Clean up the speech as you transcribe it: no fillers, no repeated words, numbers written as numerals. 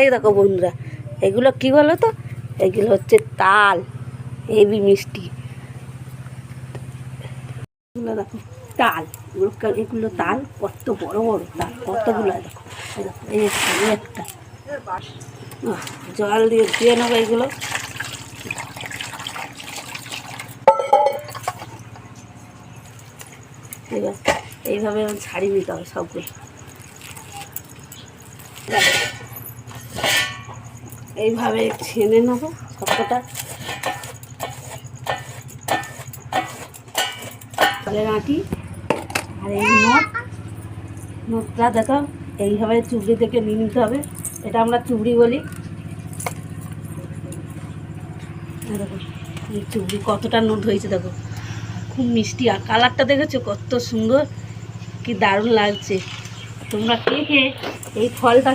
এই দেখো বন্ধুরা, এগুলো কি বলো তো, এগুলো হচ্ছে তাল, হেভি মিষ্টি। এগুলো দেখো তাল, এগুলো তাল, কত বড় বড় তাল, কতগুলো দেখো। এই দেখো, এই একটা জল দিয়ে ধুয়ে নেবো এগুলো। এবার এইভাবে ছাড়িয়ে নিতে হবে সবগুলো, এইভাবে ছেনে নেবো সবকটা। তালের আঁটি আর এই নোটটা দেখো, এইভাবে চুবড়ি থেকে নিয়ে নিতে হবে। এটা আমরা চুবড়ি বলি। দেখো এই চুবড়ি কতটা নোট হয়েছে দেখো, খুব মিষ্টি। আর কালারটা দেখেছো কত সুন্দর, কি দারুণ লাগছে। তোমরা কে কে এই ফলটা